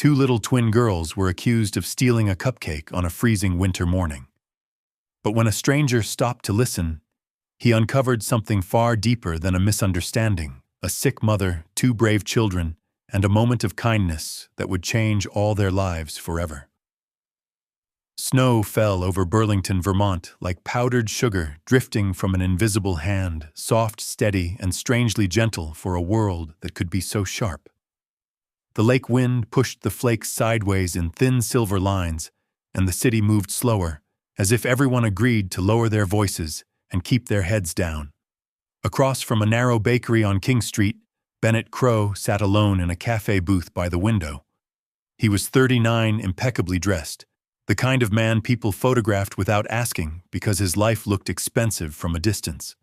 Two little twin girls were accused of stealing a cupcake on a freezing winter morning. But when a stranger stopped to listen, he uncovered something far deeper than a misunderstanding: a sick mother, two brave children, and a moment of kindness that would change all their lives forever. Snow fell over Burlington, Vermont, like powdered sugar drifting from an invisible hand, soft, steady, and strangely gentle for a world that could be so sharp. The lake wind pushed the flakes sideways in thin silver lines, and the city moved slower, as if everyone agreed to lower their voices and keep their heads down. Across from a narrow bakery on King Street, Bennett Crow sat alone in a cafe booth by the window. He was 39, impeccably dressed, the kind of man people photographed without asking because his life looked expensive from a distance.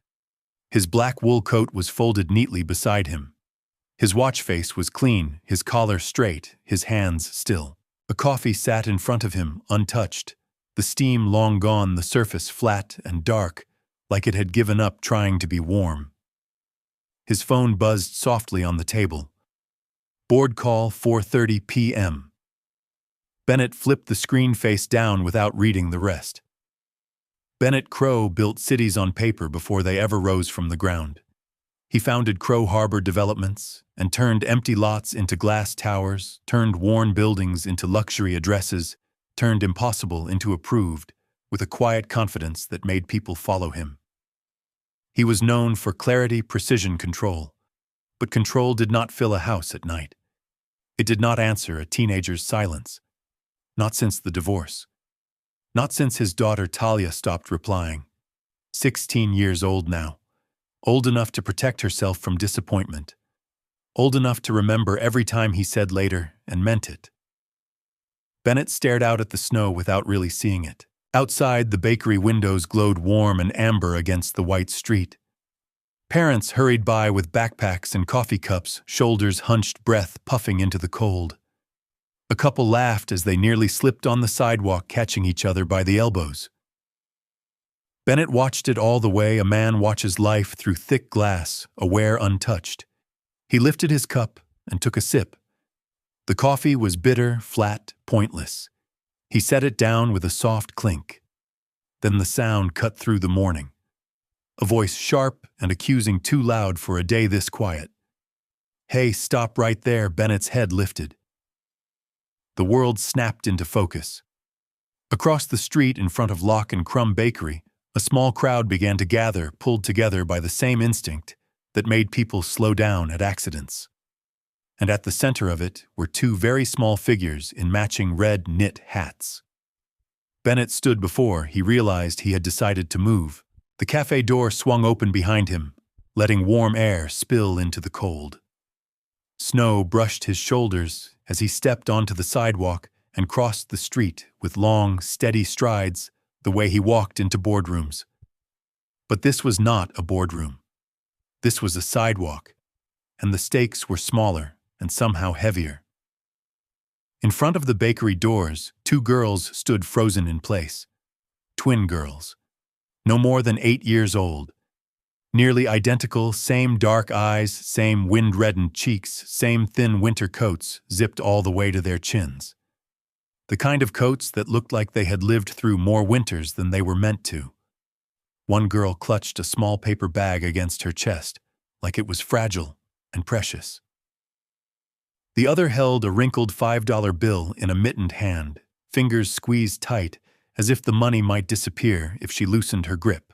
His black wool coat was folded neatly beside him. His watch face was clean, his collar straight, his hands still. A coffee sat in front of him, untouched, the steam long gone, the surface flat and dark, like it had given up trying to be warm. His phone buzzed softly on the table. Board call, 4:30 p.m. Bennett flipped the screen face down without reading the rest. Bennett Crow built cities on paper before they ever rose from the ground. He founded Crow Harbor Developments and turned empty lots into glass towers, turned worn buildings into luxury addresses, turned impossible into approved, with a quiet confidence that made people follow him. He was known for clarity, precision, control. But control did not fill a house at night. It did not answer a teenager's silence. Not since the divorce. Not since his daughter Talia stopped replying. 16 years old now. Old enough to protect herself from disappointment. Old enough to remember every time he said later and meant it. Bennett stared out at the snow without really seeing it. Outside, the bakery windows glowed warm and amber against the white street. Parents hurried by with backpacks and coffee cups, shoulders hunched, breath puffing into the cold. A couple laughed as they nearly slipped on the sidewalk, catching each other by the elbows. Bennett watched it all the way a man watches life through thick glass, aware, untouched. He lifted his cup and took a sip. The coffee was bitter, flat, pointless. He set it down with a soft clink. Then the sound cut through the morning. A voice sharp and accusing, too loud for a day this quiet. "Hey, stop right there." Bennett's head lifted. The world snapped into focus. Across the street in front of Lock and Crumb Bakery, a small crowd began to gather, pulled together by the same instinct that made people slow down at accidents. And at the center of it were two very small figures in matching red knit hats. Bennett stood before he realized he had decided to move. The cafe door swung open behind him, letting warm air spill into the cold. Snow brushed his shoulders as he stepped onto the sidewalk and crossed the street with long, steady strides, the way he walked into boardrooms. But this was not a boardroom. This was a sidewalk, and the stakes were smaller and somehow heavier. In front of the bakery doors, two girls stood frozen in place. Twin girls. No more than 8 years old. Nearly identical, same dark eyes, same wind-reddened cheeks, same thin winter coats zipped all the way to their chins. The kind of coats that looked like they had lived through more winters than they were meant to. One girl clutched a small paper bag against her chest, like it was fragile and precious. The other held a wrinkled $5 bill in a mittened hand, fingers squeezed tight, as if the money might disappear if she loosened her grip.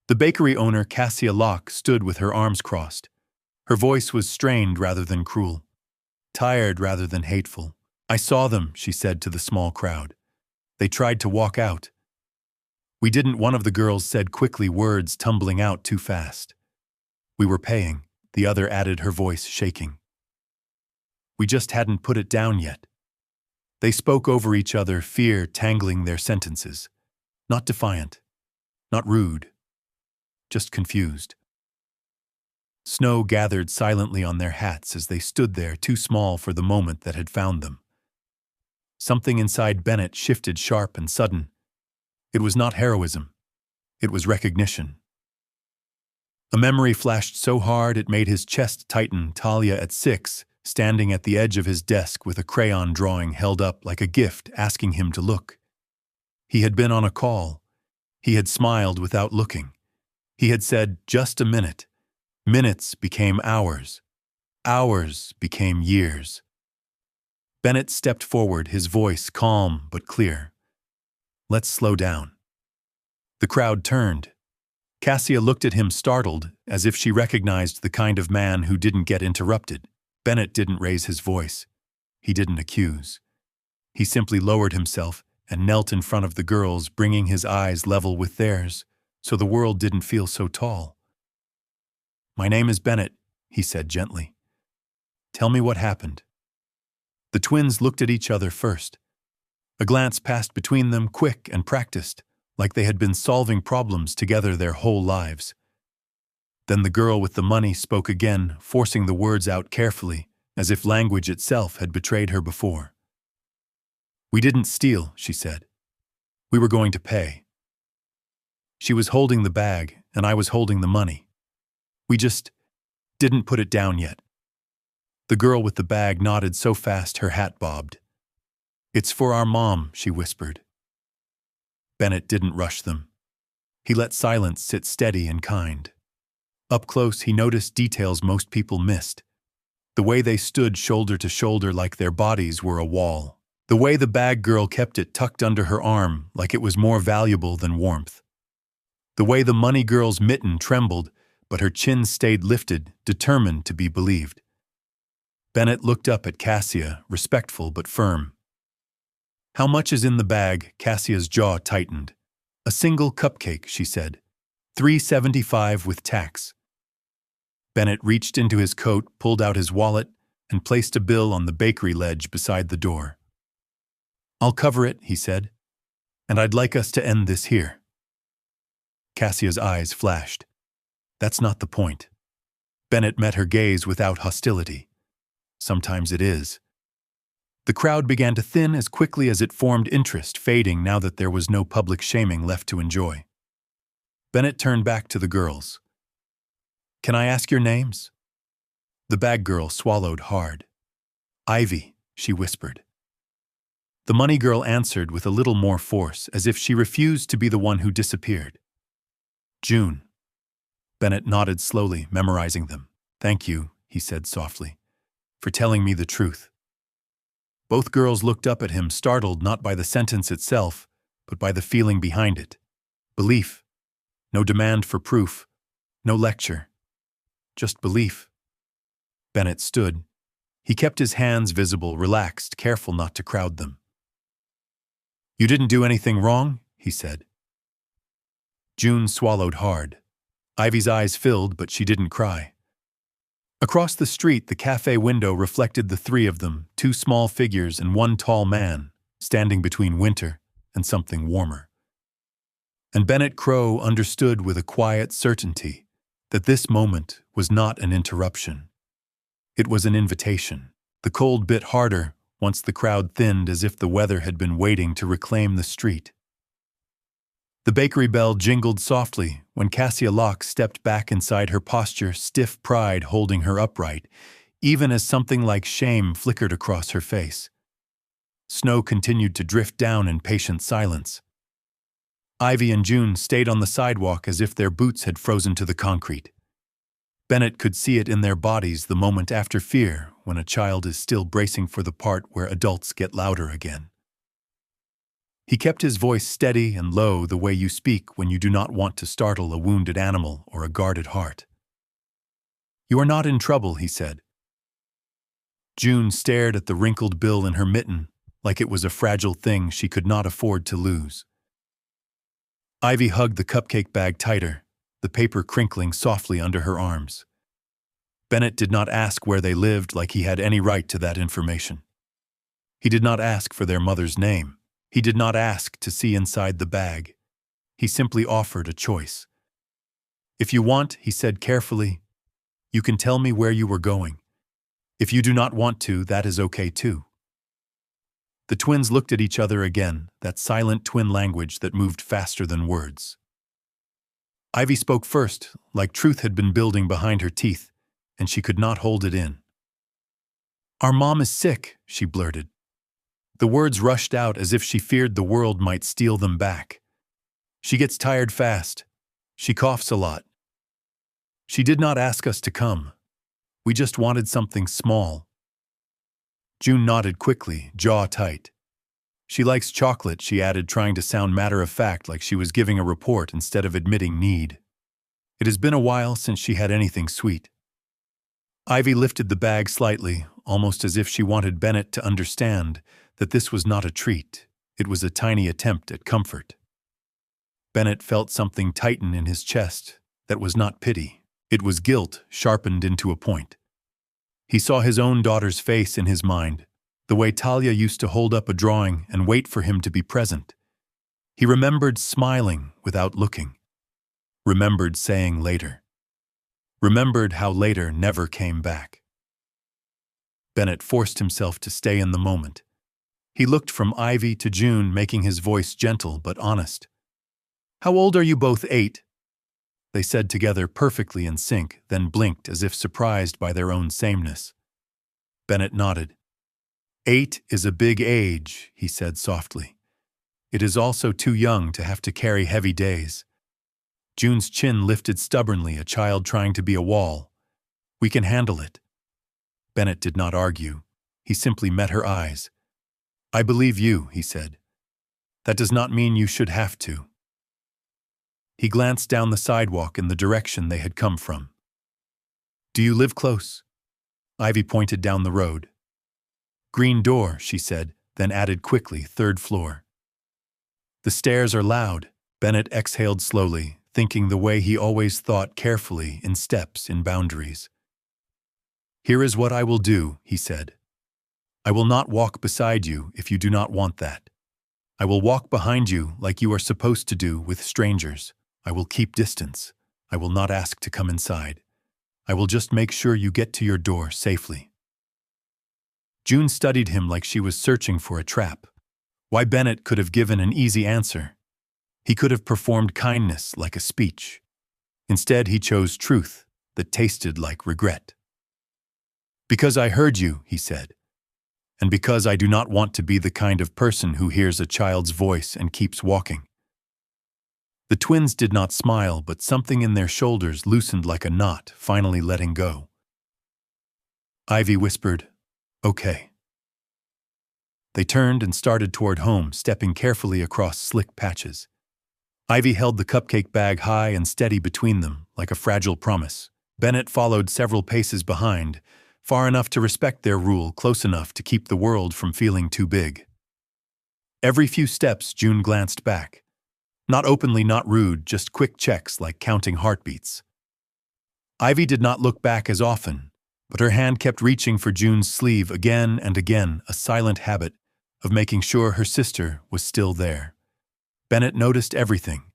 The bakery owner, Cassia Locke, stood with her arms crossed. Her voice was strained rather than cruel, tired rather than hateful. "I saw them," she said to the small crowd. "They tried to walk out." "We didn't," one of the girls said quickly, words tumbling out too fast. "We were paying," the other added, her voice shaking. "We just hadn't put it down yet." They spoke over each other, fear tangling their sentences. Not defiant, not rude, just confused. Snow gathered silently on their hats as they stood there, too small for the moment that had found them. Something inside Bennett shifted, sharp and sudden. It was not heroism. It was recognition. A memory flashed so hard it made his chest tighten. Talia at 6, standing at the edge of his desk with a crayon drawing held up like a gift asking him to look. He had been on a call. He had smiled without looking. He had said, "Just a minute." Minutes became hours. Hours became years. Bennett stepped forward, his voice calm but clear. "Let's slow down." The crowd turned. Cassia looked at him startled, as if she recognized the kind of man who didn't get interrupted. Bennett didn't raise his voice. He didn't accuse. He simply lowered himself and knelt in front of the girls, bringing his eyes level with theirs, so the world didn't feel so tall. "My name is Bennett," he said gently. "Tell me what happened." The twins looked at each other first. A glance passed between them, quick and practiced, like they had been solving problems together their whole lives. Then the girl with the money spoke again, forcing the words out carefully, as if language itself had betrayed her before. "We didn't steal," she said. "We were going to pay." She was holding the bag, and I was holding the money. "We just didn't put it down yet." The girl with the bag nodded so fast her hat bobbed. "It's for our mom," she whispered. Bennett didn't rush them. He let silence sit steady and kind. Up close, he noticed details most people missed. The way they stood shoulder to shoulder like their bodies were a wall. The way the bag girl kept it tucked under her arm like it was more valuable than warmth. The way the money girl's mitten trembled, but her chin stayed lifted, determined to be believed. Bennett looked up at Cassia, respectful but firm. "How much is in the bag?" Cassia's jaw tightened. "A single cupcake," she said. $3.75 with tax." Bennett reached into his coat, pulled out his wallet, and placed a bill on the bakery ledge beside the door. "I'll cover it," he said, "and I'd like us to end this here." Cassia's eyes flashed. "That's not the point." Bennett met her gaze without hostility. "Sometimes it is." The crowd began to thin as quickly as it formed interest, fading now that there was no public shaming left to enjoy. Bennett turned back to the girls. "Can I ask your names?" The bag girl swallowed hard. "Ivy," she whispered. The money girl answered with a little more force, as if she refused to be the one who disappeared. "June." Bennett nodded slowly, memorizing them. "Thank you," he said softly, "for telling me the truth." Both girls looked up at him, startled not by the sentence itself, but by the feeling behind it. Belief. No demand for proof. No lecture. Just belief. Bennett stood. He kept his hands visible, relaxed, careful not to crowd them. "You didn't do anything wrong?" he said. June swallowed hard. Ivy's eyes filled, but she didn't cry. Across the street, the cafe window reflected the three of them, two small figures and one tall man, standing between winter and something warmer. And Bennett Crow understood with a quiet certainty that this moment was not an interruption. It was an invitation. The cold bit harder once the crowd thinned, as if the weather had been waiting to reclaim the street. The bakery bell jingled softly when Cassia Locke stepped back inside her posture, stiff pride holding her upright, even as something like shame flickered across her face. Snow continued to drift down in patient silence. Ivy and June stayed on the sidewalk as if their boots had frozen to the concrete. Bennett could see it in their bodies the moment after fear, when a child is still bracing for the part where adults get louder again. He kept his voice steady and low, the way you speak when you do not want to startle a wounded animal or a guarded heart. "You are not in trouble," he said. June stared at the wrinkled bill in her mitten like it was a fragile thing she could not afford to lose. Ivy hugged the cupcake bag tighter, the paper crinkling softly under her arms. Bennett did not ask where they lived like he had any right to that information. He did not ask for their mother's name. He did not ask to see inside the bag. He simply offered a choice. "If you want," he said carefully, "you can tell me where you were going. If you do not want to, that is okay too." The twins looked at each other again, that silent twin language that moved faster than words. Ivy spoke first, like truth had been building behind her teeth, and she could not hold it in. "Our mom is sick," she blurted. The words rushed out as if she feared the world might steal them back. "She gets tired fast. She coughs a lot. She did not ask us to come. We just wanted something small." June nodded quickly, jaw tight. "She likes chocolate," she added, trying to sound matter-of-fact like she was giving a report instead of admitting need. It has been a while since she had anything sweet. Ivy lifted the bag slightly, almost as if she wanted Bennett to understand that this was not a treat. It was a tiny attempt at comfort. Bennett felt something tighten in his chest that was not pity. It was guilt sharpened into a point. He saw his own daughter's face in his mind, the way Talia used to hold up a drawing and wait for him to be present. He remembered smiling without looking. Remembered saying later. Remembered how later never came back. Bennett forced himself to stay in the moment. He looked from Ivy to June, making his voice gentle but honest. "How old are you both?" "8." They said together perfectly in sync, then blinked as if surprised by their own sameness. Bennett nodded. "8 is a big age," he said softly. "It is also too young to have to carry heavy days." June's chin lifted stubbornly, a child trying to be a wall. "We can handle it." Bennett did not argue. He simply met her eyes. "I believe you," he said. "That does not mean you should have to." He glanced down the sidewalk in the direction they had come from. "Do you live close?" Ivy pointed down the road. "Green door," she said, then added quickly, "3rd floor." "The stairs are loud." Bennett exhaled slowly, thinking the way he always thought, carefully, in steps, in boundaries. "Here is what I will do," he said. "I will not walk beside you if you do not want that. I will walk behind you like you are supposed to do with strangers. I will keep distance. I will not ask to come inside. I will just make sure you get to your door safely." June studied him like she was searching for a trap. Why Bennett could have given an easy answer. He could have performed kindness like a speech. Instead, he chose truth that tasted like regret. "Because I heard you," he said, "and because I do not want to be the kind of person who hears a child's voice and keeps walking." The twins did not smile, but something in their shoulders loosened like a knot, finally letting go. Ivy whispered, "Okay." They turned and started toward home, stepping carefully across slick patches. Ivy held the cupcake bag high and steady between them, like a fragile promise. Bennett followed several paces behind, far enough to respect their rule, close enough to keep the world from feeling too big. Every few steps, June glanced back. Not openly, not rude, just quick checks like counting heartbeats. Ivy did not look back as often, but her hand kept reaching for June's sleeve again and again, a silent habit of making sure her sister was still there. Bennett noticed everything.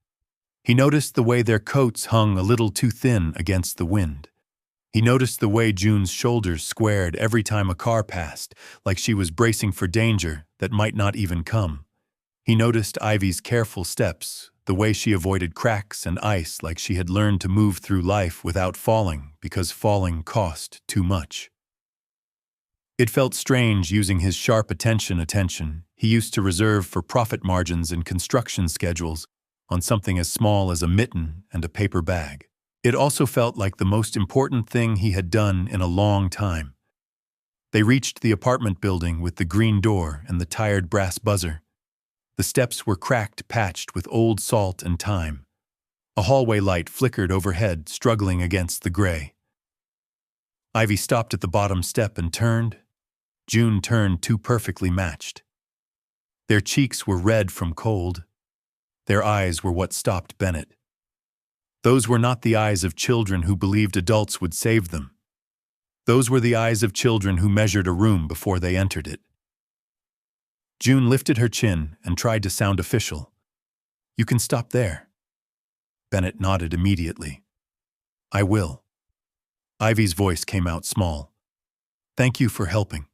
He noticed the way their coats hung a little too thin against the wind. He noticed the way June's shoulders squared every time a car passed, like she was bracing for danger that might not even come. He noticed Ivy's careful steps, the way she avoided cracks and ice like she had learned to move through life without falling because falling cost too much. It felt strange using his sharp attention he used to reserve for profit margins and construction schedules on something as small as a mitten and a paper bag. It also felt like the most important thing he had done in a long time. They reached the apartment building with the green door and the tired brass buzzer. The steps were cracked, patched with old salt and time. A hallway light flickered overhead, struggling against the gray. Ivy stopped at the bottom step and turned. June turned, too perfectly matched. Their cheeks were red from cold. Their eyes were what stopped Bennett. Those were not the eyes of children who believed adults would save them. Those were the eyes of children who measured a room before they entered it. June lifted her chin and tried to sound official. "You can stop there." Bennett nodded immediately. "I will." Ivy's voice came out small. "Thank you for helping."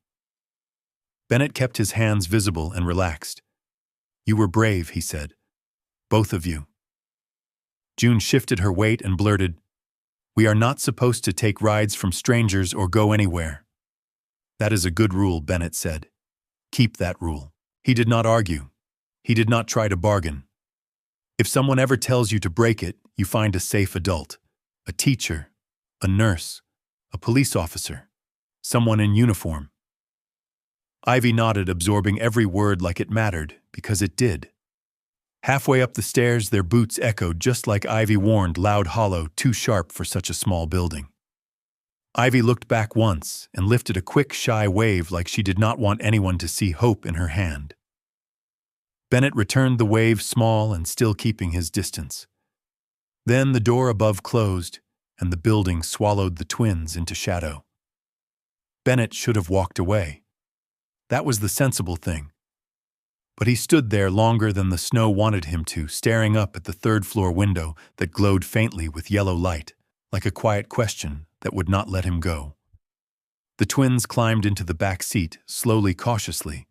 Bennett kept his hands visible and relaxed. "You were brave," he said. "Both of you." June shifted her weight and blurted, "We are not supposed to take rides from strangers or go anywhere." That is a good rule, Bennett said. Keep that rule. He did not argue. He did not try to bargain. If someone ever tells you to break it, you find a safe adult, a teacher, a nurse, a police officer, someone in uniform. Ivy nodded, absorbing every word like it mattered, because it did. Halfway up the stairs, their boots echoed just like Ivy warned, loud, hollow, too sharp for such a small building. Ivy looked back once and lifted a quick, shy wave like she did not want anyone to see hope in her hand. Bennett returned the wave, small and still keeping his distance. Then the door above closed, and the building swallowed the twins into shadow. Bennett should have walked away. That was the sensible thing. But he stood there longer than the snow wanted him to, staring up at the third-floor window that glowed faintly with yellow light, like a quiet question that would not let him go. The twins climbed into the back seat, slowly, cautiously,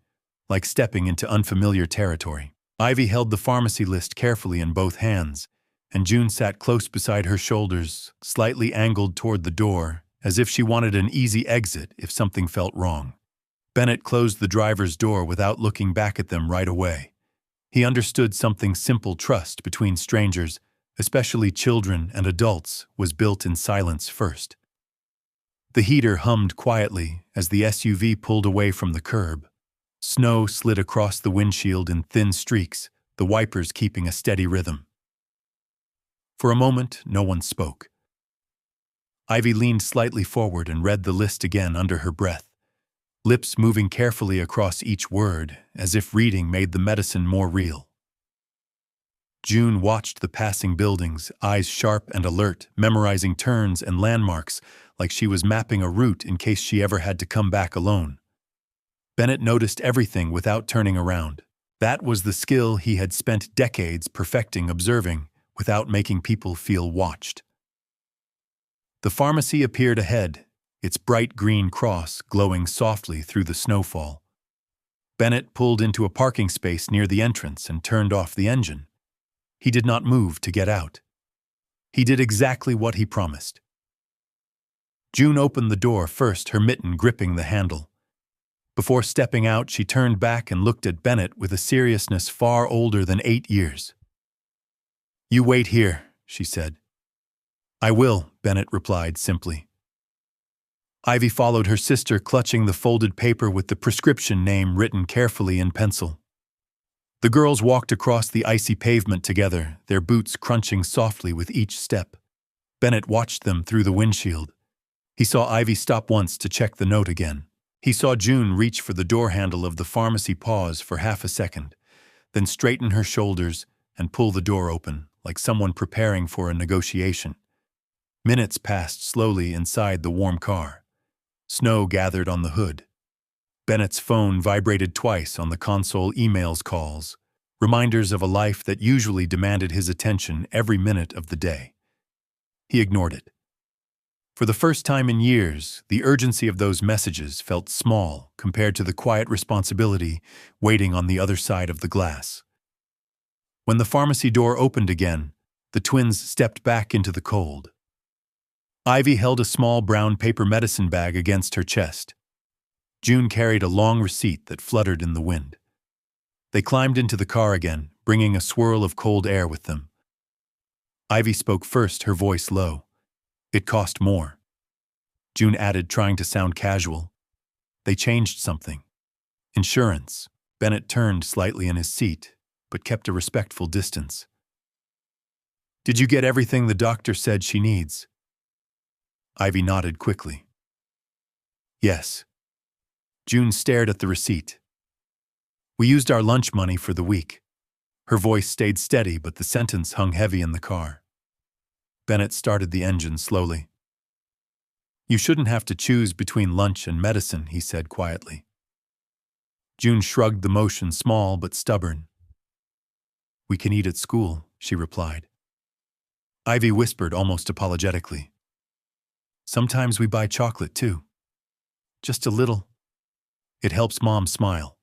like stepping into unfamiliar territory. Ivy held the pharmacy list carefully in both hands, and June sat close beside her, shoulders slightly angled toward the door, as if she wanted an easy exit if something felt wrong. Bennett closed the driver's door without looking back at them right away. He understood something simple: trust between strangers, especially children and adults, was built in silence first. The heater hummed quietly as the SUV pulled away from the curb. Snow slid across the windshield in thin streaks, the wipers keeping a steady rhythm. For a moment, no one spoke. Ivy leaned slightly forward and read the list again under her breath, lips moving carefully across each word, as if reading made the medicine more real. June watched the passing buildings, eyes sharp and alert, memorizing turns and landmarks like she was mapping a route in case she ever had to come back alone. Bennett noticed everything without turning around. That was the skill he had spent decades perfecting, observing without making people feel watched. The pharmacy appeared ahead, its bright green cross glowing softly through the snowfall. Bennett pulled into a parking space near the entrance and turned off the engine. He did not move to get out. He did exactly what he promised. June opened the door first, her mitten gripping the handle. Before stepping out, she turned back and looked at Bennett with a seriousness far older than 8 years. "You wait here," she said. "I will," Bennett replied simply. Ivy followed her sister, clutching the folded paper with the prescription name written carefully in pencil. The girls walked across the icy pavement together, their boots crunching softly with each step. Bennett watched them through the windshield. He saw Ivy stop once to check the note again. He saw June reach for the door handle of the pharmacy, pause for half a second, then straighten her shoulders and pull the door open, like someone preparing for a negotiation. Minutes passed slowly inside the warm car. Snow gathered on the hood. Bennett's phone vibrated twice on the console, emails, calls, reminders of a life that usually demanded his attention every minute of the day. He ignored it. For the first time in years, the urgency of those messages felt small compared to the quiet responsibility waiting on the other side of the glass. When the pharmacy door opened again, the twins stepped back into the cold. Ivy held a small brown paper medicine bag against her chest. June carried a long receipt that fluttered in the wind. They climbed into the car again, bringing a swirl of cold air with them. Ivy spoke first, her voice low. "It cost more," June added, trying to sound casual. "They changed something. Insurance." Bennett turned slightly in his seat, but kept a respectful distance. "Did you get everything the doctor said she needs?" Ivy nodded quickly. "Yes." June stared at the receipt. "We used our lunch money for the week." Her voice stayed steady, but the sentence hung heavy in the car. Bennett started the engine slowly. "You shouldn't have to choose between lunch and medicine," he said quietly. June shrugged the motion, small but stubborn. "We can eat at school," she replied. Ivy whispered almost apologetically. "Sometimes we buy chocolate too. Just a little. It helps Mom smile."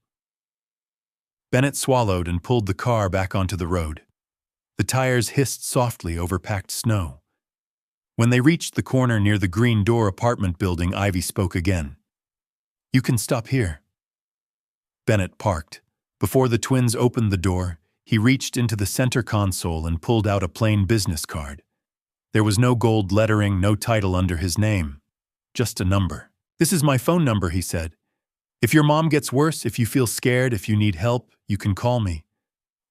Bennett swallowed and pulled the car back onto the road. The tires hissed softly over packed snow. When they reached the corner near the Green Door apartment building, Ivy spoke again. You can stop here. Bennett parked. Before the twins opened the door, he reached into the center console and pulled out a plain business card. There was no gold lettering, no title under his name. Just a number. "This is my phone number," he said. "If your mom gets worse, if you feel scared, if you need help, you can call me.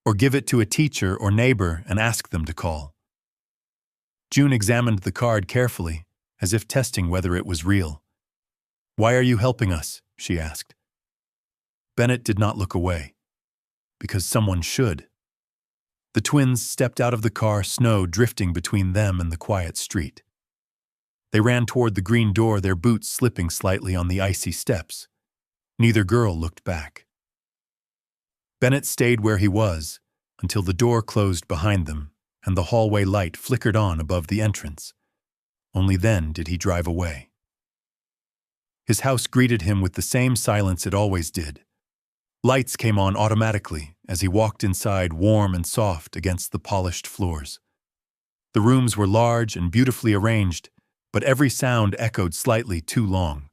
Or give it to a teacher or neighbor and ask them to call." June examined the card carefully, as if testing whether it was real. "Why are you helping us?" she asked. Bennett did not look away. Because someone should. The twins stepped out of the car, snow drifting between them and the quiet street. They ran toward the green door, their boots slipping slightly on the icy steps. Neither girl looked back. Bennett stayed where he was until the door closed behind them and the hallway light flickered on above the entrance. Only then did he drive away. His house greeted him with the same silence it always did. Lights came on automatically as he walked inside, warm and soft against the polished floors. The rooms were large and beautifully arranged, but every sound echoed slightly too long.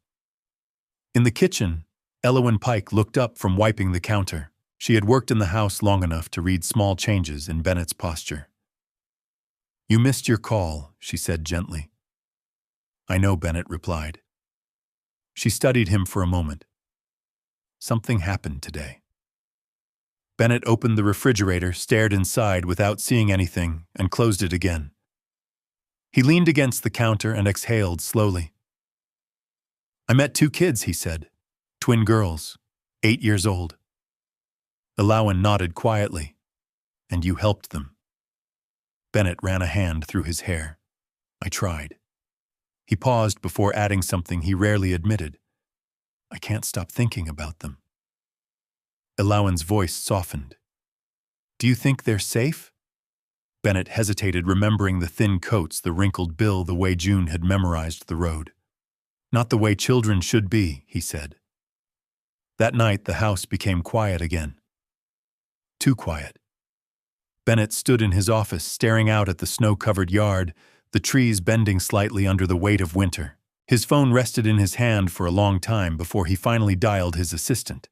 In the kitchen, Elowen Pike looked up from wiping the counter. She had worked in the house long enough to read small changes in Bennett's posture. "You missed your call," she said gently. "I know," Bennett replied. She studied him for a moment. "Something happened today." Bennett opened the refrigerator, stared inside without seeing anything, and closed it again. He leaned against the counter and exhaled slowly. "I met 2 kids," he said. "Twin girls, 8 years old." Elowen nodded quietly. "And you helped them." Bennett ran a hand through his hair. "I tried." He paused before adding something he rarely admitted. "I can't stop thinking about them." Elowen's voice softened. "Do you think they're safe?" Bennett hesitated, remembering the thin coats, the wrinkled bill, the way June had memorized the road. "Not the way children should be," he said. That night, the house became quiet again. Too quiet. Bennett stood in his office, staring out at the snow-covered yard, the trees bending slightly under the weight of winter. His phone rested in his hand for a long time before he finally dialed his assistant.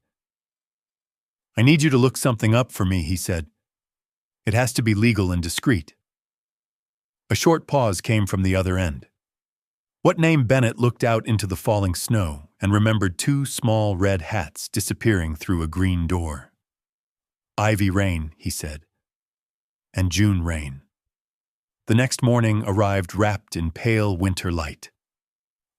"I need you to look something up for me," he said. "It has to be legal and discreet." A short pause came from the other end. What name? Bennett looked out into the falling snow and remembered 2 small red hats disappearing through a green door. "Ivy Rain," he said. "And June Rain." The next morning arrived wrapped in pale winter light.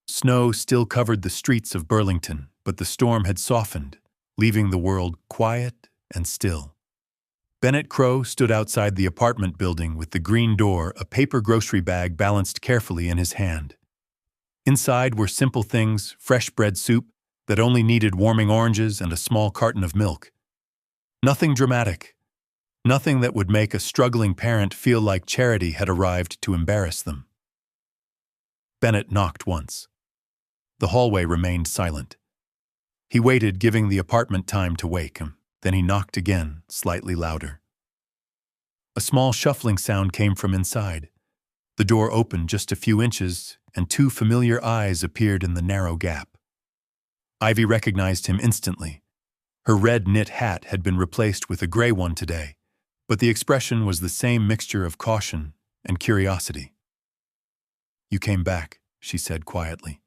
Snow still covered the streets of Burlington, but the storm had softened, leaving the world quiet and still. Bennett Crow stood outside the apartment building with the green door, a paper grocery bag balanced carefully in his hand. Inside were simple things, fresh bread soup that only needed warming oranges and a small carton of milk. Nothing dramatic. Nothing that would make a struggling parent feel like charity had arrived to embarrass them. Bennett knocked once. The hallway remained silent. He waited, giving the apartment time to wake him. Then he knocked again, slightly louder. A small shuffling sound came from inside. The door opened just a few inches, and 2 familiar eyes appeared in the narrow gap. Ivy recognized him instantly. Her red knit hat had been replaced with a gray one today, but the expression was the same mixture of caution and curiosity. "You came back," she said quietly.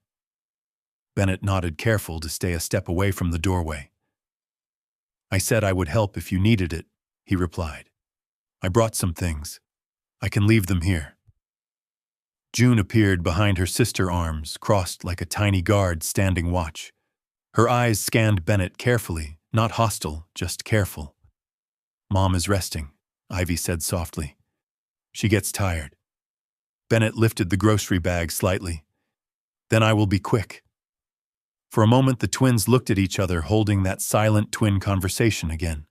Bennett nodded, careful to stay a step away from the doorway. "I said I would help if you needed it," he replied. "I brought some things. I can leave them here." June appeared behind her sister, arms crossed like a tiny guard standing watch. Her eyes scanned Bennett carefully, not hostile, just careful. "Mom is resting," Ivy said softly. "She gets tired." Bennett lifted the grocery bag slightly. "Then I will be quick." For a moment, the twins looked at each other, holding that silent twin conversation again.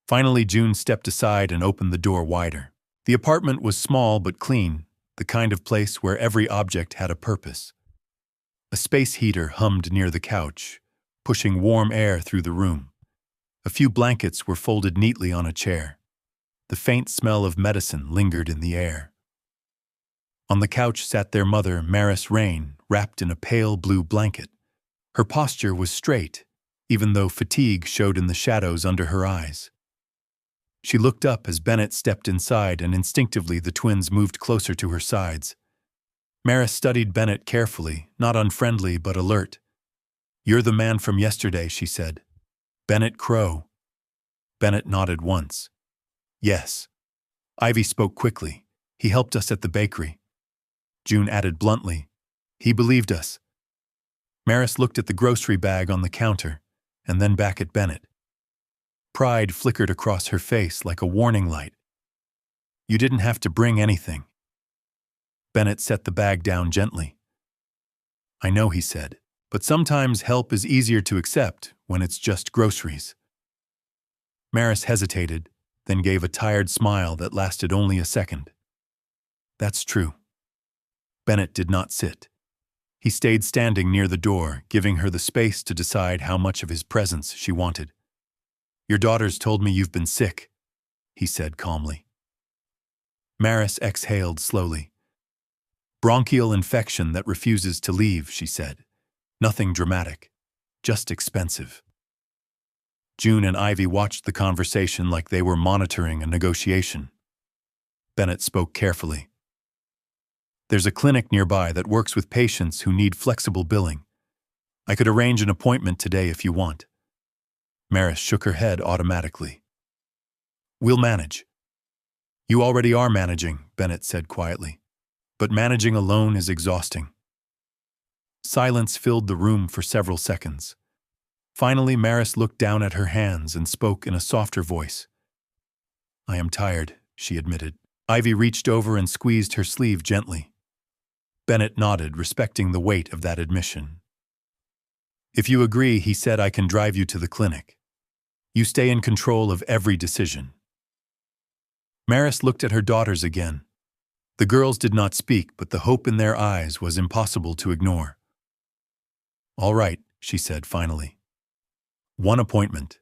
Finally, June stepped aside and opened the door wider. The apartment was small but clean, the kind of place where every object had a purpose. A space heater hummed near the couch, pushing warm air through the room. A few blankets were folded neatly on a chair. The faint smell of medicine lingered in the air. On the couch sat their mother, Maris Rain, wrapped in a pale blue blanket. Her posture was straight, even though fatigue showed in the shadows under her eyes. She looked up as Bennett stepped inside, and instinctively the twins moved closer to her sides. Maris studied Bennett carefully, not unfriendly but alert. "You're the man from yesterday," she said. "Bennett Crow." Bennett nodded once. "Yes." Ivy spoke quickly. "He helped us at the bakery." June added bluntly, "He believed us." Maris looked at the grocery bag on the counter, and then back at Bennett. Pride flickered across her face like a warning light. "You didn't have to bring anything." Bennett set the bag down gently. "I know," he said, "but sometimes help is easier to accept when it's just groceries." Maris hesitated, then gave a tired smile that lasted only a second. "That's true." Bennett did not sit. He stayed standing near the door, giving her the space to decide how much of his presence she wanted. "Your daughters told me you've been sick," he said calmly. Maris exhaled slowly. "Bronchial infection that refuses to leave," she said. "Nothing dramatic, just expensive." June and Ivy watched the conversation like they were monitoring a negotiation. Bennett spoke carefully. "There's a clinic nearby that works with patients who need flexible billing. I could arrange an appointment today if you want." Maris shook her head automatically. "We'll manage." "You already are managing," Bennett said quietly. "But managing alone is exhausting." Silence filled the room for several seconds. Finally, Maris looked down at her hands and spoke in a softer voice. "I am tired," she admitted. Ivy reached over and squeezed her sleeve gently. Bennett nodded, respecting the weight of that admission. "If you agree," he said, "I can drive you to the clinic. You stay in control of every decision." Maris looked at her daughters again. The girls did not speak, but the hope in their eyes was impossible to ignore. "All right," she said finally. "One appointment."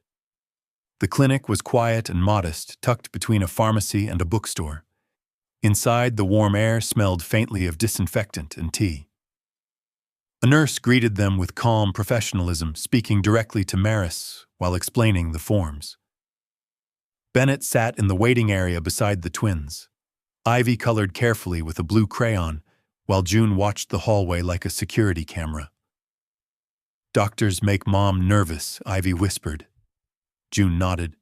The clinic was quiet and modest, tucked between a pharmacy and a bookstore. Inside, the warm air smelled faintly of disinfectant and tea. A nurse greeted them with calm professionalism, speaking directly to Maris while explaining the forms. Bennett sat in the waiting area beside the twins. Ivy colored carefully with a blue crayon, while June watched the hallway like a security camera. "Doctors make Mom nervous," Ivy whispered. June nodded.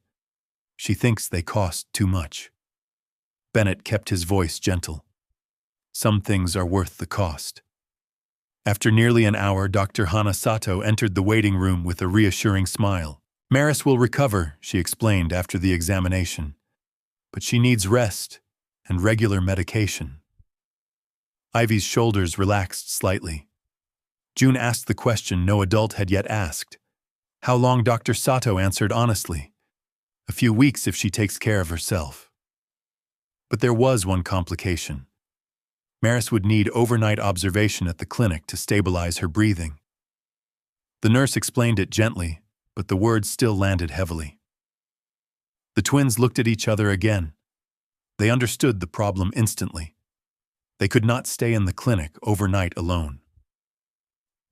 "She thinks they cost too much." Bennett kept his voice gentle. "Some things are worth the cost." After nearly an hour, Dr. Hanasato entered the waiting room with a reassuring smile. "Maris will recover," she explained after the examination. "But she needs rest and regular medication." Ivy's shoulders relaxed slightly. June asked the question no adult had yet asked. "How long?" Dr. Sato answered honestly. "A few weeks if she takes care of herself." But there was one complication. Maris would need overnight observation at the clinic to stabilize her breathing. The nurse explained it gently, but the words still landed heavily. The twins looked at each other again. They understood the problem instantly. They could not stay in the clinic overnight alone.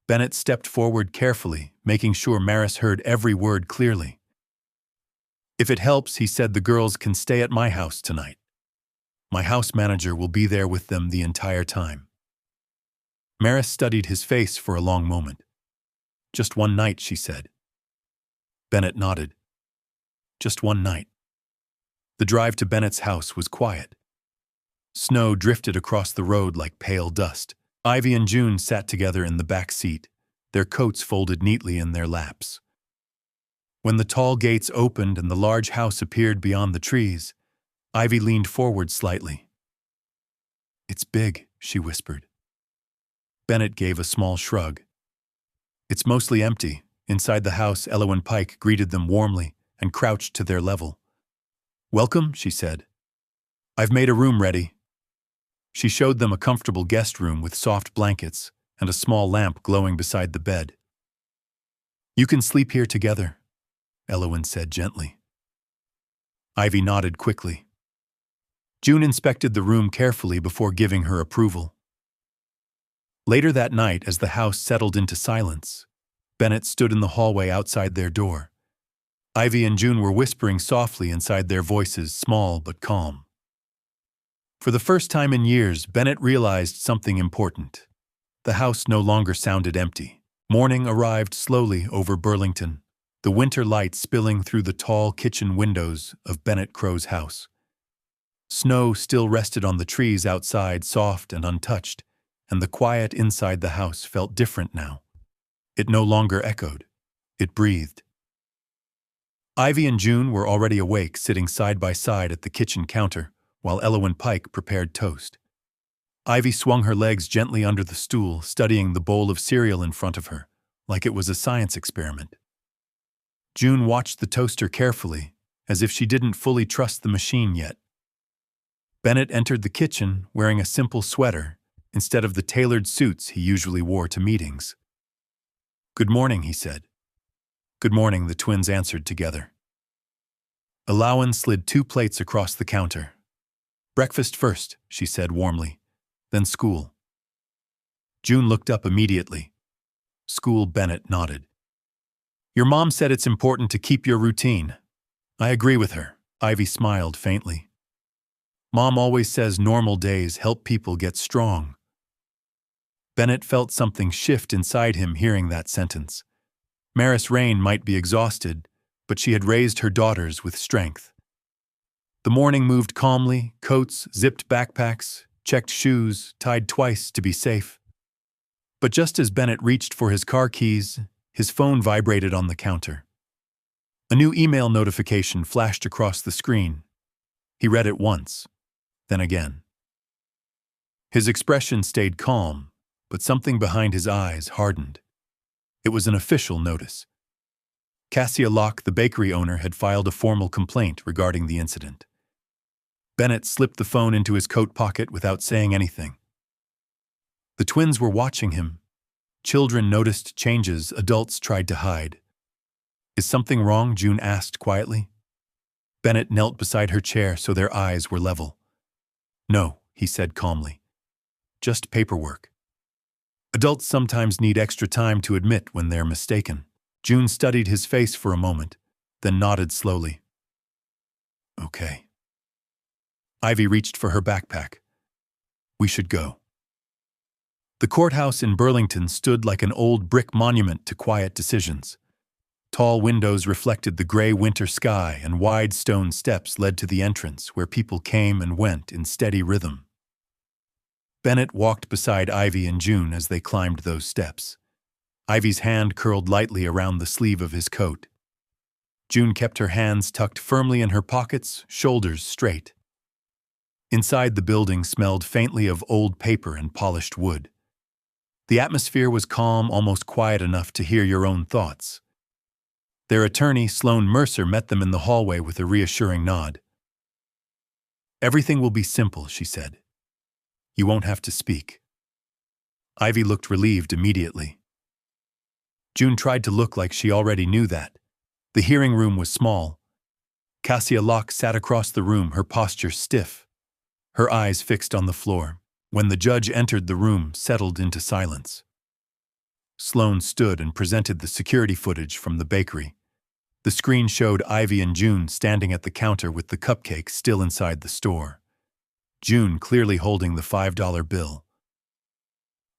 Bennett stepped forward carefully, making sure Maris heard every word clearly. "If it helps," he said, "the girls can stay at my house tonight. My house manager will be there with them the entire time." Maris studied his face for a long moment. "Just one night," she said. Bennett nodded. "Just one night." The drive to Bennett's house was quiet. Snow drifted across the road like pale dust. Ivy and June sat together in the back seat, their coats folded neatly in their laps. When the tall gates opened and the large house appeared beyond the trees, Ivy leaned forward slightly. "It's big," she whispered. Bennett gave a small shrug. "It's mostly empty." Inside the house, Elowen Pike greeted them warmly and crouched to their level. "Welcome," she said. "I've made a room ready." She showed them a comfortable guest room with soft blankets and a small lamp glowing beside the bed. "You can sleep here together," Elowen said gently. Ivy nodded quickly. June inspected the room carefully before giving her approval. Later that night, as the house settled into silence, Bennett stood in the hallway outside their door. Ivy and June were whispering softly inside their voices, small but calm. For the first time in years, Bennett realized something important. The house no longer sounded empty. Morning arrived slowly over Burlington, the winter light spilling through the tall kitchen windows of Bennett Crow's house. Snow still rested on the trees outside, soft and untouched, and the quiet inside the house felt different now. It no longer echoed. It breathed. Ivy and June were already awake, sitting side by side at the kitchen counter, while Elowen Pike prepared toast. Ivy swung her legs gently under the stool, studying the bowl of cereal in front of her, like it was a science experiment. June watched the toaster carefully, as if she didn't fully trust the machine yet. Bennett entered the kitchen wearing a simple sweater instead of the tailored suits he usually wore to meetings. "Good morning," he said. "Good morning," the twins answered together. Elowen slid 2 plates across the counter. "Breakfast first," she said warmly, "then school." June looked up immediately. "School," Bennett nodded. "Your mom said it's important to keep your routine." "I agree with her," Ivy smiled faintly. "Mom always says normal days help people get strong." Bennett felt something shift inside him hearing that sentence. Maris Rain might be exhausted, but she had raised her daughters with strength. The morning moved calmly, coats, zipped backpacks, checked shoes, tied twice to be safe. But just as Bennett reached for his car keys, his phone vibrated on the counter. A new email notification flashed across the screen. He read it once, then again. His expression stayed calm, but something behind his eyes hardened. It was an official notice. Cassia Locke, the bakery owner, had filed a formal complaint regarding the incident. Bennett slipped the phone into his coat pocket without saying anything. The twins were watching him. Children noticed changes adults tried to hide. "Is something wrong?" June asked quietly. Bennett knelt beside her chair so their eyes were level. "No," he said calmly. "Just paperwork." Adults sometimes need extra time to admit when they're mistaken. June studied his face for a moment, then nodded slowly. "Okay." Ivy reached for her backpack. "We should go." The courthouse in Burlington stood like an old brick monument to quiet decisions. Tall windows reflected the gray winter sky, and wide stone steps led to the entrance where people came and went in steady rhythm. Bennett walked beside Ivy and June as they climbed those steps. Ivy's hand curled lightly around the sleeve of his coat. June kept her hands tucked firmly in her pockets, shoulders straight. Inside, the building smelled faintly of old paper and polished wood. The atmosphere was calm, almost quiet enough to hear your own thoughts. Their attorney, Sloane Mercer, met them in the hallway with a reassuring nod. "Everything will be simple," she said. "You won't have to speak." Ivy looked relieved immediately. June tried to look like she already knew that. The hearing room was small. Cassia Locke sat across the room, her posture stiff, her eyes fixed on the floor. When the judge entered, the room settled into silence. Sloane stood and presented the security footage from the bakery. The screen showed Ivy and June standing at the counter with the cupcake still inside the store. June clearly holding the $5 bill.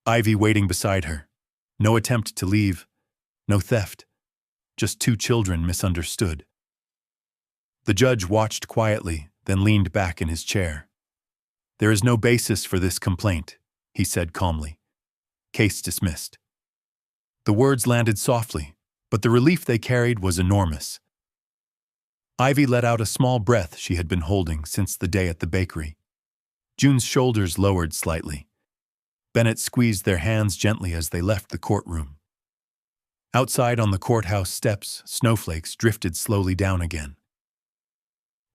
Ivy waiting beside her. No attempt to leave, no theft. Just 2 children misunderstood. The judge watched quietly, then leaned back in his chair. "There is no basis for this complaint," he said calmly. "Case dismissed." The words landed softly, but the relief they carried was enormous. Ivy let out a small breath she had been holding since the day at the bakery. June's shoulders lowered slightly. Bennett squeezed their hands gently as they left the courtroom. Outside on the courthouse steps, snowflakes drifted slowly down again.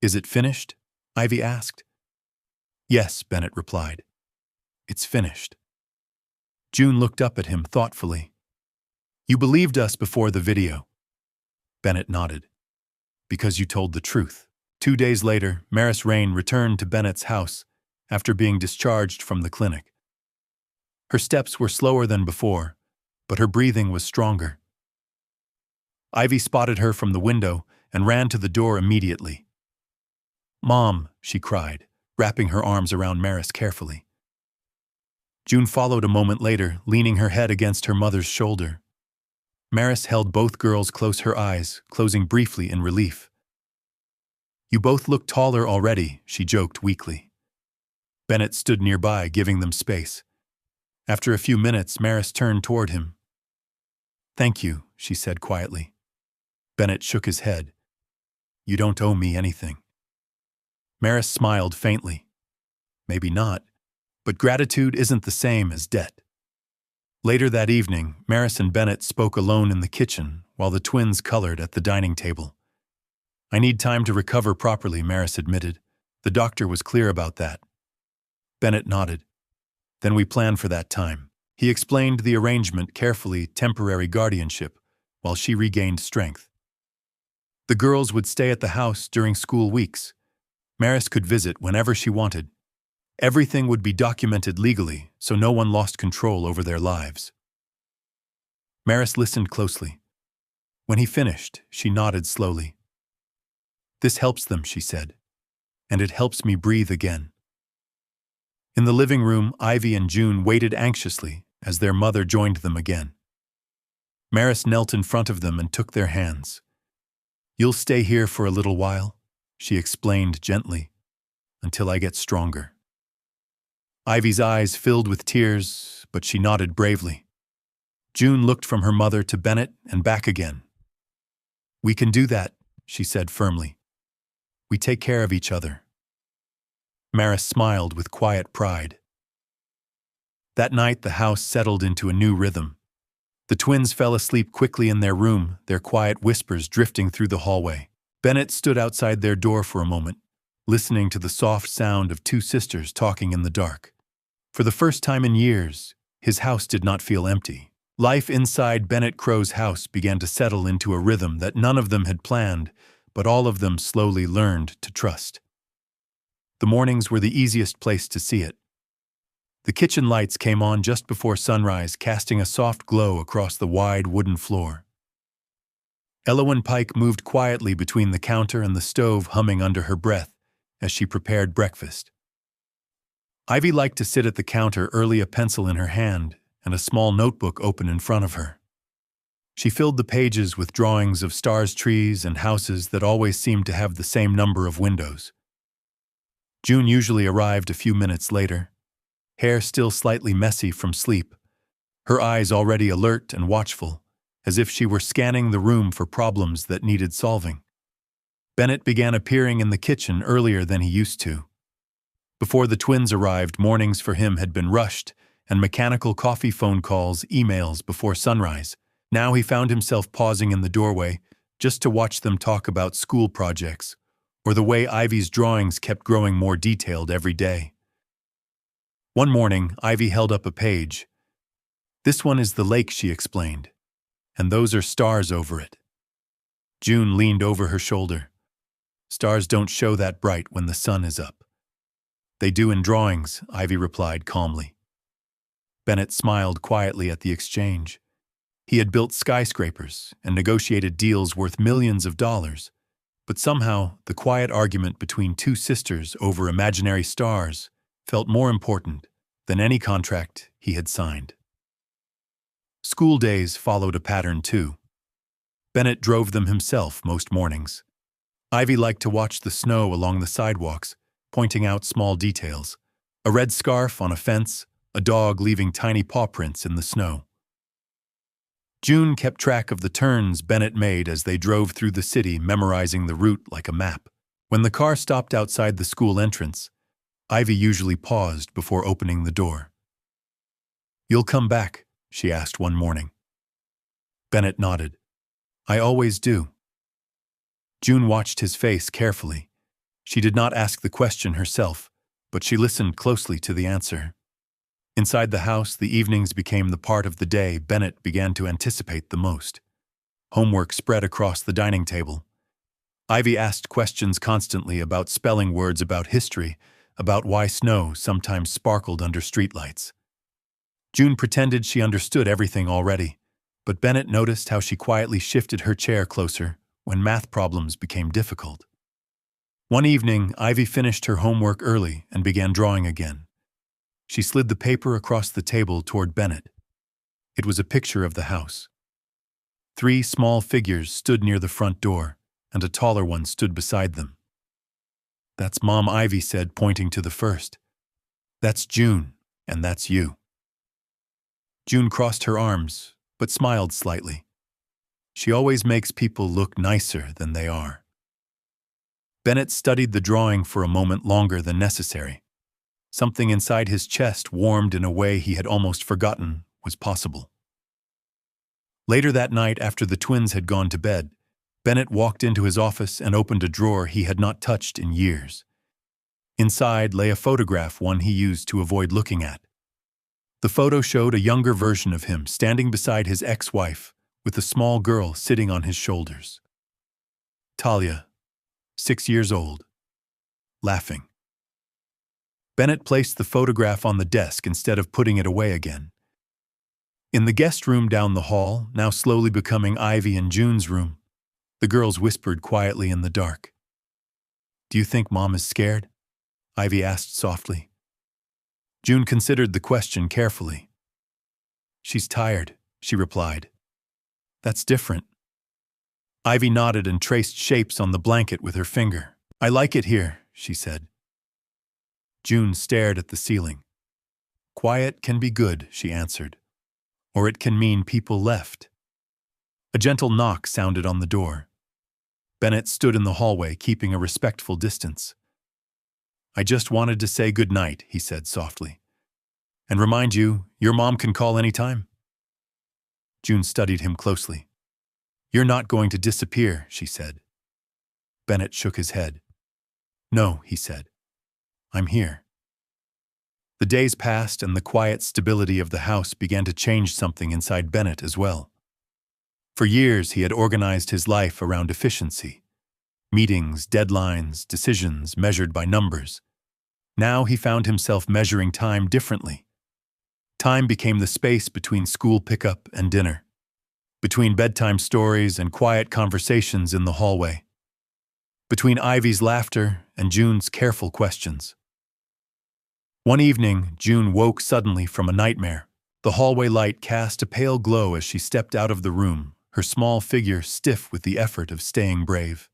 "Is it finished?" Ivy asked. "Yes," Bennett replied. "It's finished." June looked up at him thoughtfully. "You believed us before the video." Bennett nodded. "Because you told the truth." 2 days later, Maris Rain returned to Bennett's house after being discharged from the clinic. Her steps were slower than before, but her breathing was stronger. Ivy spotted her from the window and ran to the door immediately. "Mom," she cried, wrapping her arms around Maris carefully. June followed a moment later, leaning her head against her mother's shoulder. Maris held both girls close, her eyes closing briefly in relief. "You both look taller already," she joked weakly. Bennett stood nearby, giving them space. After a few minutes, Maris turned toward him. "Thank you," she said quietly. Bennett shook his head. "You don't owe me anything." Maris smiled faintly. "Maybe not, but gratitude isn't the same as debt." Later that evening, Maris and Bennett spoke alone in the kitchen while the twins colored at the dining table. "I need time to recover properly," Maris admitted. "The doctor was clear about that." Bennett nodded. "Then we plan for that time." He explained the arrangement carefully, temporary guardianship, while she regained strength. The girls would stay at the house during school weeks. Maris could visit whenever she wanted. Everything would be documented legally, so no one lost control over their lives. Maris listened closely. When he finished, she nodded slowly. "This helps them," she said, "and it helps me breathe again." In the living room, Ivy and June waited anxiously as their mother joined them again. Maris knelt in front of them and took their hands. "You'll stay here for a little while," she explained gently, "until I get stronger." Ivy's eyes filled with tears, but she nodded bravely. June looked from her mother to Bennett and back again. "We can do that," she said firmly. "We take care of each other." Maris smiled with quiet pride. That night, the house settled into a new rhythm. The twins fell asleep quickly in their room, their quiet whispers drifting through the hallway. Bennett stood outside their door for a moment, listening to the soft sound of two sisters talking in the dark. For the first time in years, his house did not feel empty. Life inside Bennett Crow's house began to settle into a rhythm that none of them had planned, but all of them slowly learned to trust. The mornings were the easiest place to see it. The kitchen lights came on just before sunrise, casting a soft glow across the wide wooden floor. Elowen Pike moved quietly between the counter and the stove, humming under her breath as she prepared breakfast. Ivy liked to sit at the counter early, a pencil in her hand and a small notebook open in front of her. She filled the pages with drawings of stars, trees, and houses that always seemed to have the same number of windows. June usually arrived a few minutes later, hair still slightly messy from sleep, her eyes already alert and watchful, as if she were scanning the room for problems that needed solving. Bennett began appearing in the kitchen earlier than he used to. Before the twins arrived, mornings for him had been rushed, and mechanical coffee, phone calls, emails before sunrise. Now he found himself pausing in the doorway just to watch them talk about school projects, or the way Ivy's drawings kept growing more detailed every day. One morning, Ivy held up a page. "This one is the lake," she explained, "and those are stars over it." June leaned over her shoulder. "Stars don't show that bright when the sun is up." "They do in drawings," Ivy replied calmly. Bennett smiled quietly at the exchange. He had built skyscrapers and negotiated deals worth millions of dollars, but somehow the quiet argument between two sisters over imaginary stars felt more important than any contract he had signed. School days followed a pattern too. Bennett drove them himself most mornings. Ivy liked to watch the snow along the sidewalks, pointing out small details: a red scarf on a fence, a dog leaving tiny paw prints in the snow. June kept track of the turns Bennett made as they drove through the city, memorizing the route like a map. When the car stopped outside the school entrance, Ivy usually paused before opening the door. "You'll come back?" she asked one morning. Bennett nodded. "I always do." June watched his face carefully. She did not ask the question herself, but she listened closely to the answer. Inside the house, the evenings became the part of the day Bennett began to anticipate the most. Homework spread across the dining table. Ivy asked questions constantly about spelling words, about history, about why snow sometimes sparkled under streetlights. June pretended she understood everything already, But Bennett noticed how she quietly shifted her chair closer when math problems became difficult. One evening, Ivy finished her homework early and began drawing again. She slid the paper across the table toward Bennett. It was a picture of the house. 3 small figures stood near the front door, and a taller one stood beside them. "That's Mom," Ivy said, pointing to the first. "That's June, and that's you." June crossed her arms, but smiled slightly. She always makes people look nicer than they are. Bennett studied the drawing for a moment longer than necessary. Something inside his chest warmed in a way he had almost forgotten was possible. Later that night, after the twins had gone to bed, Bennett walked into his office and opened a drawer he had not touched in years. Inside lay a photograph, one he used to avoid looking at. The photo showed a younger version of him standing beside his ex-wife, with a small girl sitting on his shoulders. Talia, 6 years old, laughing. Bennett placed the photograph on the desk instead of putting it away again. In the guest room down the hall, now slowly becoming Ivy and June's room, the girls whispered quietly in the dark. "Do you think Mom is scared?" Ivy asked softly. June considered the question carefully. "She's tired," she replied. "That's different." Ivy nodded and traced shapes on the blanket with her finger. "I like it here," she said. June stared at the ceiling. "Quiet can be good," she answered. "Or it can mean people left." A gentle knock sounded on the door. Bennett stood in the hallway, keeping a respectful distance. "I just wanted to say good night," he said softly. "And remind you, your mom can call anytime." June studied him closely. "You're not going to disappear," she said. Bennett shook his head. "No," he said. "I'm here." The days passed, and the quiet stability of the house began to change something inside Bennett as well. For years, he had organized his life around efficiency. Meetings, deadlines, decisions measured by numbers. Now he found himself measuring time differently. Time became the space between school pickup and dinner, between bedtime stories and quiet conversations in the hallway, between Ivy's laughter and June's careful questions. One evening, June woke suddenly from a nightmare. The hallway light cast a pale glow as she stepped out of the room, her small figure stiff with the effort of staying brave.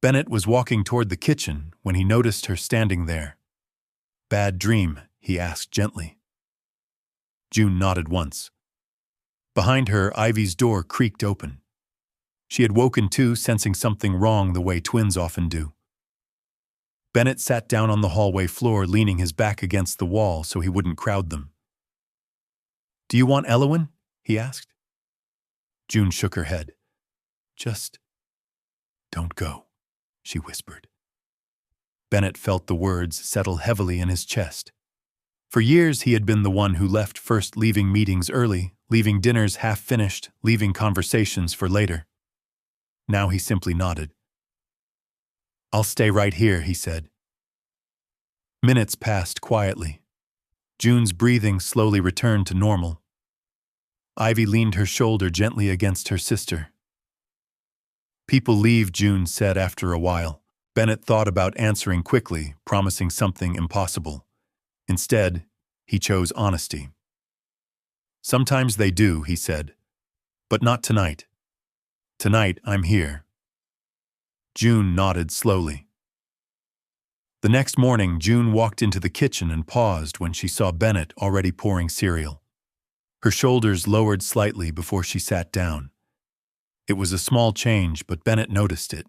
Bennett was walking toward the kitchen when he noticed her standing there. "Bad dream?" he asked gently. June nodded once. Behind her, Ivy's door creaked open. She had woken too, sensing something wrong the way twins often do. Bennett sat down on the hallway floor, leaning his back against the wall so he wouldn't crowd them. "Do you want Elowen?" he asked. June shook her head. "Just don't go," she whispered. Bennett felt the words settle heavily in his chest. For years he had been the one who left first, leaving meetings early, leaving dinners half-finished, leaving conversations for later. Now he simply nodded. "I'll stay right here," he said. Minutes passed quietly. June's breathing slowly returned to normal. Ivy leaned her shoulder gently against her sister. "People leave," June said after a while. Bennett thought about answering quickly, promising something impossible. Instead, he chose honesty. "Sometimes they do," he said. "But not tonight. Tonight, I'm here." June nodded slowly. The next morning, June walked into the kitchen and paused when she saw Bennett already pouring cereal. Her shoulders lowered slightly before she sat down. It was a small change, but Bennett noticed it.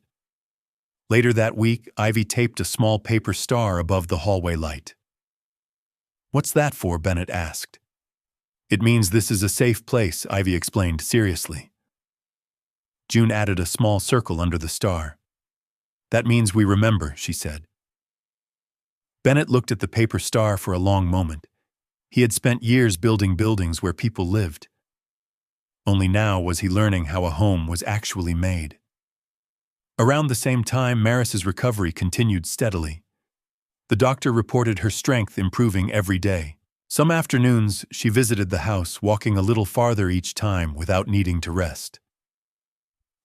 Later that week, Ivy taped a small paper star above the hallway light. "What's that for?" Bennett asked. "It means this is a safe place," Ivy explained seriously. June added a small circle under the star. "That means we remember," she said. Bennett looked at the paper star for a long moment. He had spent years building buildings where people lived. Only now was he learning how a home was actually made. Around the same time, Maris's recovery continued steadily. The doctor reported her strength improving every day. Some afternoons, she visited the house, walking a little farther each time without needing to rest.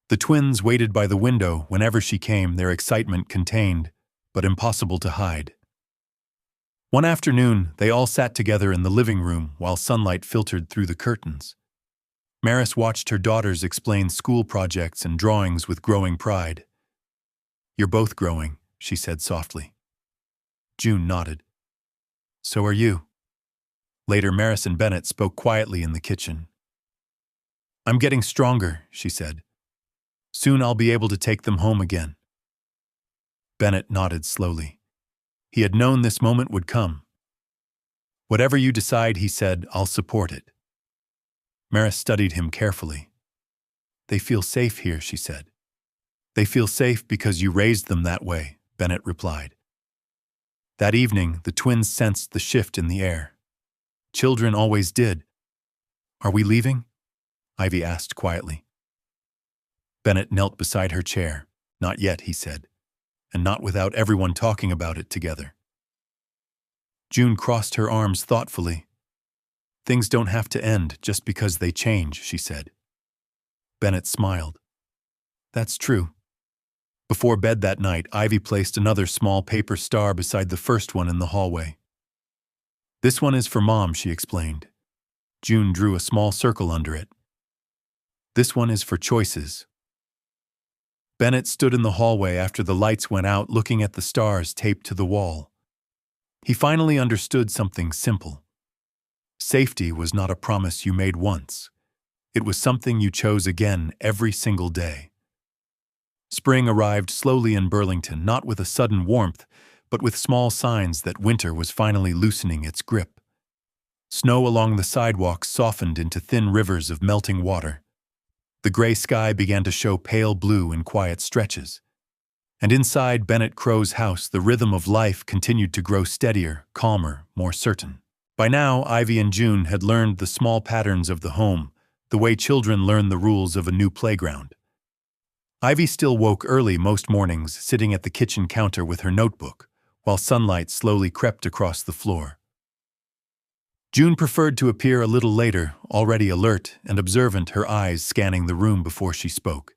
The twins waited by the window whenever she came, their excitement contained, but impossible to hide. One afternoon, they all sat together in the living room while sunlight filtered through the curtains. Maris watched her daughters explain school projects and drawings with growing pride. "You're both growing," she said softly. June nodded. "So are you." Later, Maris and Bennett spoke quietly in the kitchen. "I'm getting stronger," she said. "Soon I'll be able to take them home again." Bennett nodded slowly. He had known this moment would come. "Whatever you decide," he said, "I'll support it." Maris studied him carefully. "They feel safe here," she said. "They feel safe because you raised them that way," Bennett replied. That evening, the twins sensed the shift in the air. Children always did. "Are we leaving?" Ivy asked quietly. Bennett knelt beside her chair. "Not yet," he said, "and not without everyone talking about it together." June crossed her arms thoughtfully. "Things don't have to end just because they change," she said. Bennett smiled. "That's true." Before bed that night, Ivy placed another small paper star beside the first one in the hallway. "This one is for Mom," she explained. June drew a small circle under it. "This one is for choices." Bennett stood in the hallway after the lights went out, looking at the stars taped to the wall. He finally understood something simple. Safety was not a promise you made once. It was something you chose again every single day. Spring arrived slowly in Burlington, not with a sudden warmth, but with small signs that winter was finally loosening its grip. Snow along the sidewalks softened into thin rivers of melting water. The gray sky began to show pale blue in quiet stretches. And inside Bennett Crow's house, the rhythm of life continued to grow steadier, calmer, more certain. By now, Ivy and June had learned the small patterns of the home, the way children learn the rules of a new playground. Ivy still woke early most mornings, sitting at the kitchen counter with her notebook, while sunlight slowly crept across the floor. June preferred to appear a little later, already alert and observant, her eyes scanning the room before she spoke.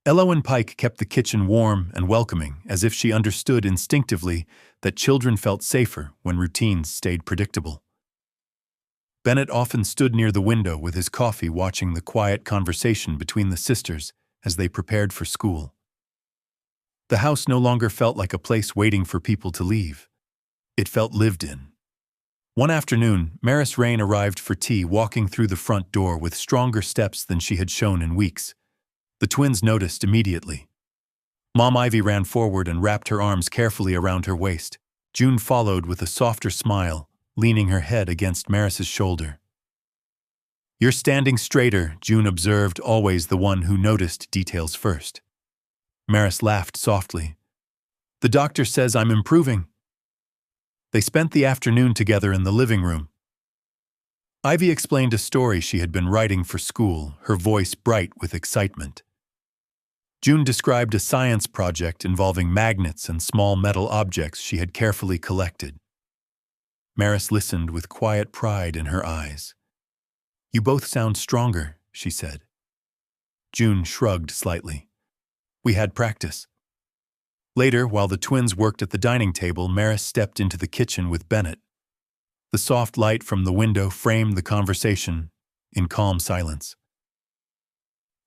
Ello and Pike kept the kitchen warm and welcoming, as if she understood instinctively that children felt safer when routines stayed predictable. Bennett often stood near the window with his coffee, watching the quiet conversation between the sisters as they prepared for school. The house no longer felt like a place waiting for people to leave. It felt lived in. One afternoon, Maris Rain arrived for tea, walking through the front door with stronger steps than she had shown in weeks. The twins noticed immediately. Mom Ivy ran forward and wrapped her arms carefully around her waist. June followed with a softer smile, leaning her head against Maris's shoulder. "You're standing straighter," June observed, always the one who noticed details first. Maris laughed softly. "The doctor says I'm improving." They spent the afternoon together in the living room. Ivy explained a story she had been writing for school, her voice bright with excitement. June described a science project involving magnets and small metal objects she had carefully collected. Maris listened with quiet pride in her eyes. "You both sound stronger," she said. June shrugged slightly. "We had practice." Later, while the twins worked at the dining table, Maris stepped into the kitchen with Bennett. The soft light from the window framed the conversation in calm silence.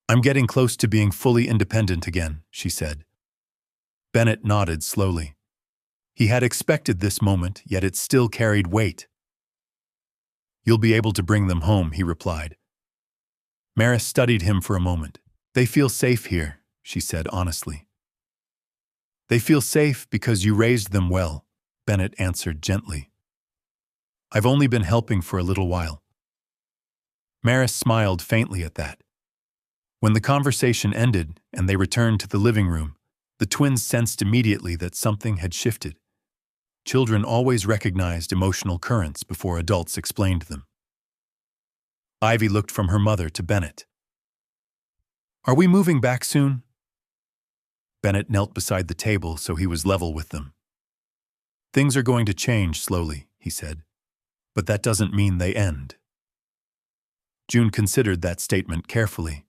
"I'm getting close to being fully independent again," she said. Bennett nodded slowly. He had expected this moment, yet it still carried weight. "You'll be able to bring them home," he replied. Maris studied him for a moment. "They feel safe here," she said honestly. "They feel safe because you raised them well," Bennett answered gently. "I've only been helping for a little while." Maris smiled faintly at that. When the conversation ended and they returned to the living room, the twins sensed immediately that something had shifted. Children always recognized emotional currents before adults explained them. Ivy looked from her mother to Bennett. "Are we moving back soon?" Bennett knelt beside the table so he was level with them. "Things are going to change slowly," he said. but that doesn't mean they end. June considered that statement carefully.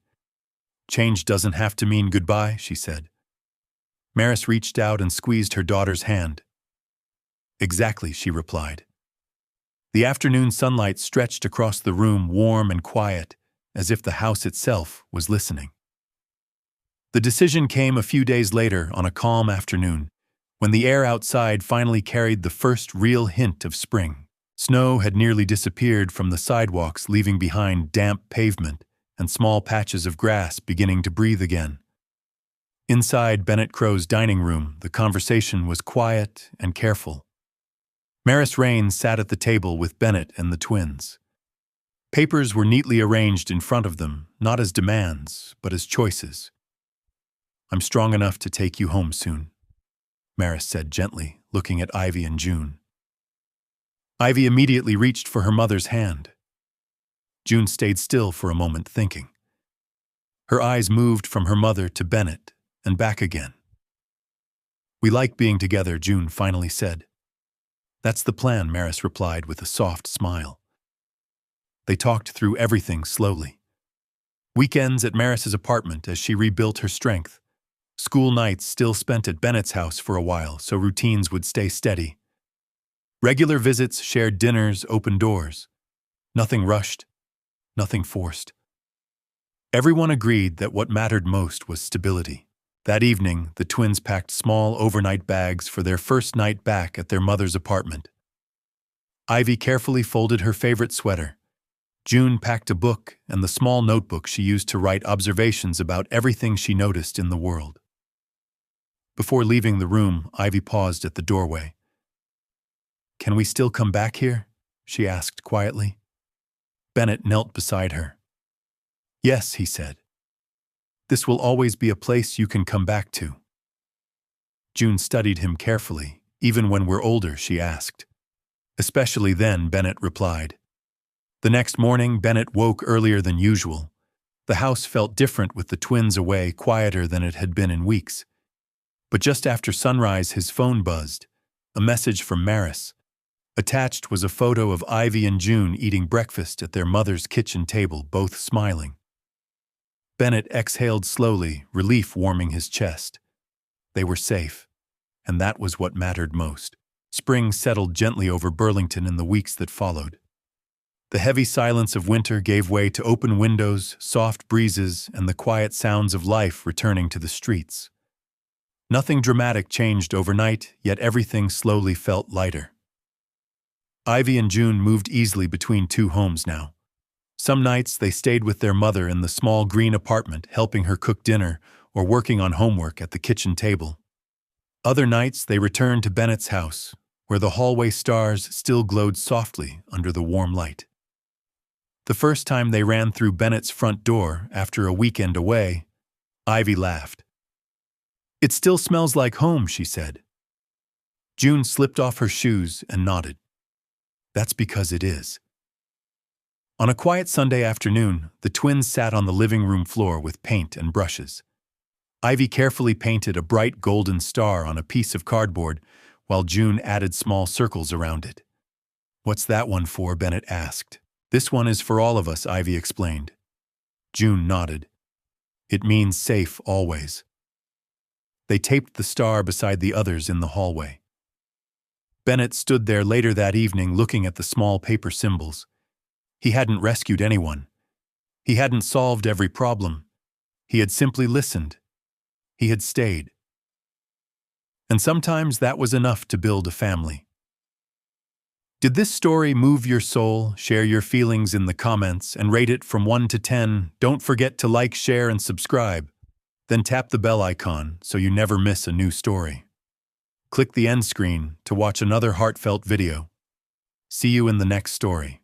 Change doesn't have to mean goodbye, she said. Maris reached out and squeezed her daughter's hand. Exactly, she replied. The afternoon sunlight stretched across the room, warm and quiet, as if the house itself was listening. The decision came a few days later on a calm afternoon, when the air outside finally carried the first real hint of spring. Snow had nearly disappeared from the sidewalks, leaving behind damp pavement and small patches of grass beginning to breathe again. Inside Bennett Crow's dining room, the conversation was quiet and careful. Maris Raines sat at the table with Bennett and the twins. Papers were neatly arranged in front of them, not as demands, but as choices. "I'm strong enough to take you home soon," Maris said gently, looking at Ivy and June. Ivy immediately reached for her mother's hand. June stayed still for a moment, thinking. Her eyes moved from her mother to Bennett and back again. "We like being together," June finally said. "That's the plan," Maris replied with a soft smile. They talked through everything slowly. Weekends at Maris's apartment as she rebuilt her strength. School nights still spent at Bennett's house for a while, so routines would stay steady. Regular visits, shared dinners, open doors. Nothing rushed, nothing forced. Everyone agreed that what mattered most was stability. That evening, the twins packed small overnight bags for their first night back at their mother's apartment. Ivy carefully folded her favorite sweater. June packed a book and the small notebook she used to write observations about everything she noticed in the world. Before leaving the room, Ivy paused at the doorway. "Can we still come back here?" she asked quietly. Bennett knelt beside her. "Yes," he said. "This will always be a place you can come back to." June studied him carefully. "Even when we're older?" she asked. "Especially then," Bennett replied. The next morning, Bennett woke earlier than usual. The house felt different with the twins away, quieter than it had been in weeks. But just after sunrise, his phone buzzed. A message from Maris. Attached was a photo of Ivy and June eating breakfast at their mother's kitchen table, both smiling. Bennett exhaled slowly, relief warming his chest. They were safe, and that was what mattered most. Spring settled gently over Burlington in the weeks that followed. The heavy silence of winter gave way to open windows, soft breezes, and the quiet sounds of life returning to the streets. Nothing dramatic changed overnight, yet everything slowly felt lighter. Ivy and June moved easily between two homes now. Some nights they stayed with their mother in the small green apartment, helping her cook dinner or working on homework at the kitchen table. Other nights they returned to Bennett's house, where the hallway stars still glowed softly under the warm light. The first time they ran through Bennett's front door after a weekend away, Ivy laughed. "It still smells like home," she said. June slipped off her shoes and nodded. "That's because it is." On a quiet Sunday afternoon, the twins sat on the living room floor with paint and brushes. Ivy carefully painted a bright golden star on a piece of cardboard, while June added small circles around it. "What's that one for?" Bennett asked. "This one is for all of us," Ivy explained. June nodded. "It means safe always." They taped the star beside the others in the hallway. Bennett stood there later that evening looking at the small paper symbols. He hadn't rescued anyone. He hadn't solved every problem. He had simply listened. He had stayed. And sometimes that was enough to build a family. Did this story move your soul? Share your feelings in the comments and rate it from 1 to 10. Don't forget to like, share, and subscribe. Then tap the bell icon so you never miss a new story. Click the end screen to watch another heartfelt video. See you in the next story.